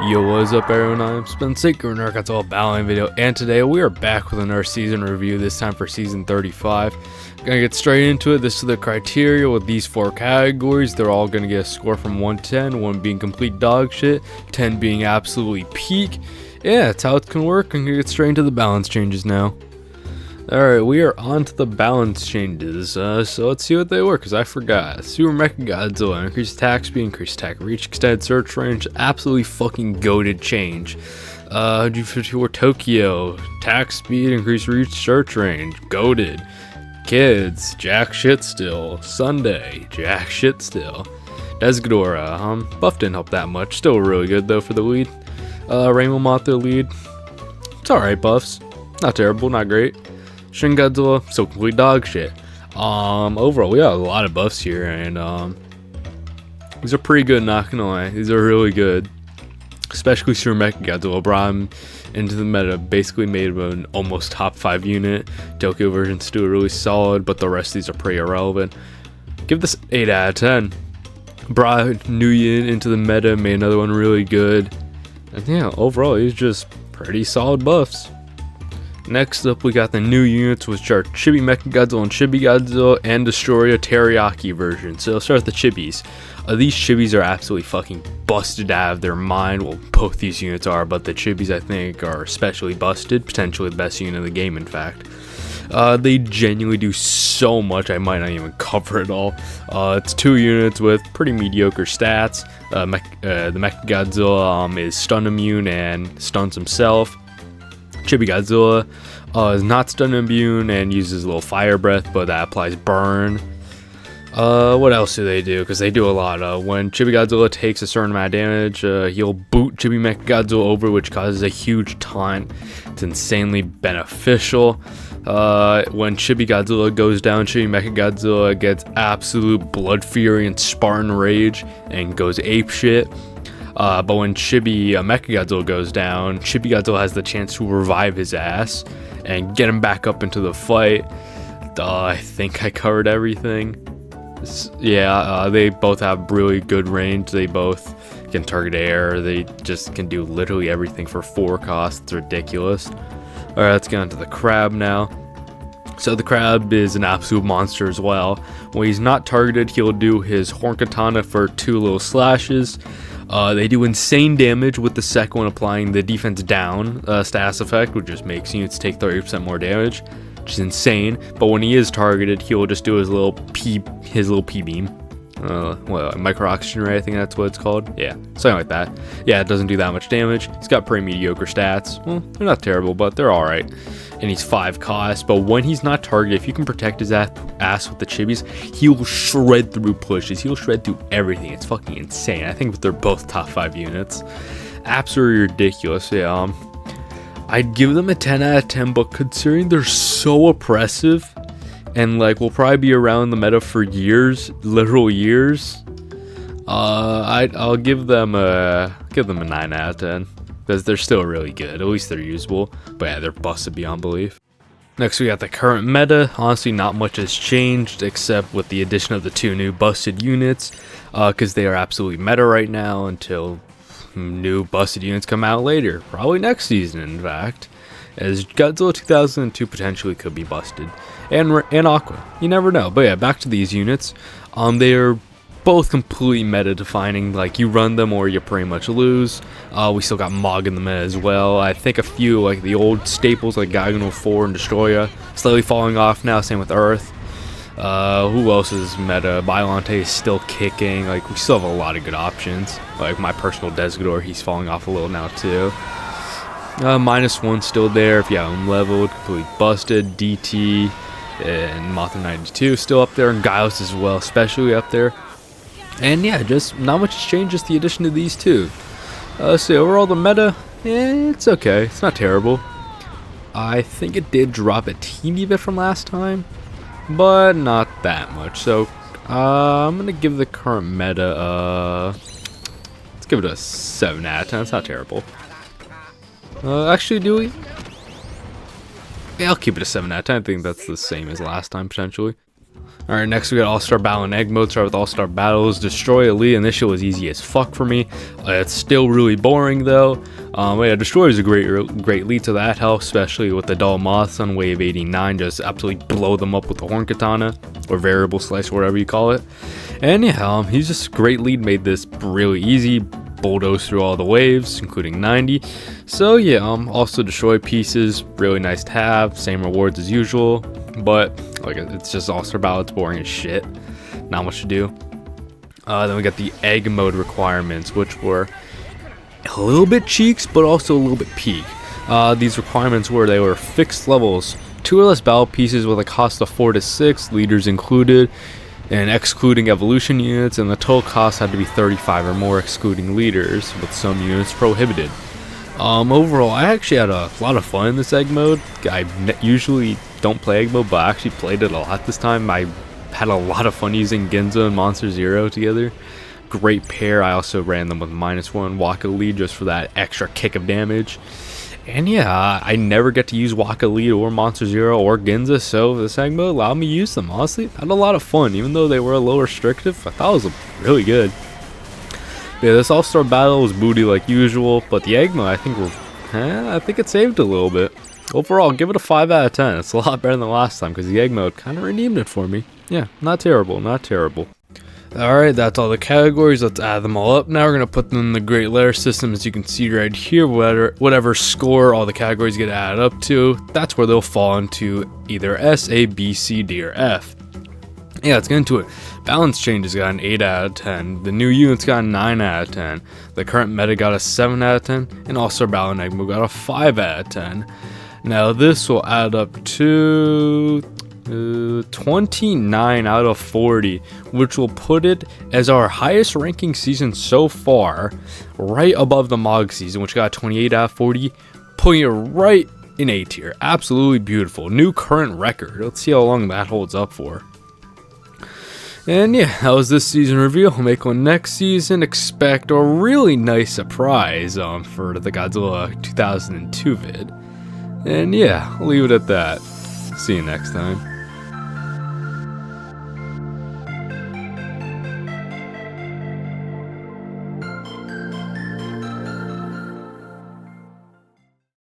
Yo, what's up everyone, I'm Spencer, and Godzilla battling video, and today we are back with another season review, this time for season 35. Gonna get straight into it. This is the criteria with these 4 categories. They're all gonna get a score from 1 to 10, 1 being complete dog shit, 10 being absolutely peak. Yeah, that's how it's gonna work. I'm gonna get straight into the balance changes now. Alright, we are on to the balance changes, so let's see what they were, because I forgot. Super Mecha Godzilla, increased attack speed, increased attack reach, extended search range, absolutely fucking goated change. 154 Tokyo, attack speed, increased reach, search range, goated. Kids, jack shit still. Sunday, jack shit still. Destoroyah, buff didn't help that much, still really good though for the lead. Rainbow Mothra lead, it's alright buffs, not terrible, not great. Shin Godzilla, so complete dog shit. Overall, we got a lot of buffs here, and these are pretty good, not gonna lie. These are really good. Especially Super Mecha Godzilla brought him into the meta, basically made him an almost top 5 unit. Tokyo version's still really solid, but the rest of these are pretty irrelevant. Give this 8 out of 10. Brought a new unit into the meta, made another one really good. And yeah, overall, he's just pretty solid buffs. Next up, we got the new units, which are Chibi Mecha Godzilla and Chibi Godzilla, and Destoroyah Teriyaki version. So let's start with the Chibis. These Chibis are absolutely fucking busted out of their mind. Well, both these units are, but the Chibis I think are especially busted. Potentially the best unit in the game, in fact. They genuinely do so much, I might not even cover it all. It's 2 units with pretty mediocre stats. The Mecha Godzilla is stun immune and stuns himself. Chibi Godzilla is not stun immune and uses a little fire breath, but that applies burn. What else do they do? Because they do a lot. When Chibi Godzilla takes a certain amount of damage, he'll boot Chibi Mecha Godzilla over, which causes a huge taunt. It's insanely beneficial. When Chibi Godzilla goes down, Chibi Mecha Godzilla gets absolute blood fury and Spartan rage and goes apeshit. But when Chibi Mecha Godzilla goes down, Chibi Godzilla has the chance to revive his ass and get him back up into the fight. I think I covered everything. Yeah, they both have really good range. They both can target air. They just can do literally everything for 4 costs. It's ridiculous. Alright, let's get on to the Crab now. So the Crab is an absolute monster as well. When he's not targeted, he'll do his Horn Katana for 2 little slashes. They do insane damage, with the second one applying the defense down status effect, which just makes units take 30% more damage, which is insane. But when he is targeted, he'll just do his little P beam, micro oxygen ray, I think that's what it's called. Yeah, something like that. Yeah, it doesn't do that much damage. He's got pretty mediocre stats. Well, they're not terrible, but they're all right. And he's 5 cost. But when he's not targeted, if you can protect his ass with the Chibis, he'll shred through pushes. He'll shred through everything. It's fucking insane. I think they're both top 5 units. Absolutely ridiculous. Yeah. I'd give them a 10 out of 10, but considering they're so oppressive and like will probably be around the meta for years, literal years, I'll give them a 9 out of 10. Because they're still really good, at least they're usable, but yeah, they're busted beyond belief. Next we got the current meta. Honestly, not much has changed except with the addition of the 2 new busted units, because they are absolutely meta right now until new busted units come out later, probably next season in fact, as Godzilla 2002 potentially could be busted, and Aqua, you never know. But yeah, back to these units. They are both completely meta defining. Like, you run them or you pretty much lose. We still got Mog in the meta as well. I think a few like the old staples like Gaigan 4 and Destoroyah slightly falling off now, same with Earth. Who else is meta? Bylante is still kicking. Like, we still have a lot of good options. Like my personal Desgador, he's falling off a little now too. -1 still there if you have him leveled, completely busted. DT and Mothra 92 still up there, and Gaius as well, especially up there. And yeah, just not much has changed, just the addition of these 2. So overall the meta, it's okay, it's not terrible. I think it did drop a teeny bit from last time, but not that much. So I'm gonna give the current meta let's give it a 7 out of 10. It's not terrible. Actually, do we? Yeah, I'll keep it a 7 out of 10. I think that's the same as last time potentially. Alright, next we got All-Star Battle and Egg Mode. Start with All-Star Battles. Destroy Elite. Initial was easy as fuck for me. It's still really boring though. Yeah, Destroy is a great lead to that help, especially with the Dull Moths on Wave 89. Just absolutely blow them up with the Horn Katana, or Variable Slice, or whatever you call it. And yeah, he's just a great lead, made this really easy. Bulldoze through all the waves, including 90. So yeah, also Destroy pieces, really nice to have. Same rewards as usual, but like it's just All-Star Battle, it's boring as shit. Not much to do. Then we got the Egg Mode requirements, which were a little bit cheeks, but also a little bit peak. These requirements they were fixed levels, 2 or less battle pieces with a cost of 4 to 6, leaders included, and excluding evolution units, and the total cost had to be 35 or more excluding leaders, with some units prohibited. Overall, I actually had a lot of fun in this egg mode. I usually don't play egg mode, but I actually played it a lot this time. I had a lot of fun using Ginza and Monster Zero together. Great pair. I also ran them with -1 Waka lead just for that extra kick of damage. And yeah, I never get to use Waka Lead or Monster Zero or Ginza, so this egg mode allowed me to use them. Honestly, I had a lot of fun, even though they were a little restrictive. I thought it was really good. Yeah, this All-Star Battle was booty like usual, but the egg mode, I think it saved a little bit. Overall, give it a 5 out of 10. It's a lot better than last time because the egg mode kind of redeemed it for me. Yeah, not terrible, not terrible. Alright, that's all the categories. Let's add them all up. Now we're going to put them in the Great Letter System. As you can see right here, whatever score all the categories get added up to, that's where they'll fall into either S, A, B, C, D, or F. Yeah, let's get into it. Balance Changes got an 8 out of 10. The new units got a 9 out of 10. The current meta got a 7 out of 10. And All-Star Battle and Egg Mode got a 5 out of 10. Now this will add up to 29 out of 40, which will put it as our highest ranking season so far, right above the Mog season, which got 28 out of 40, putting it right in A tier. Absolutely beautiful. New current record. Let's see how long that holds up for. And yeah, that was this season review. I'll make one next season. Expect a really nice surprise for the Godzilla 2002 vid. And yeah, I'll leave it at that. See you next time.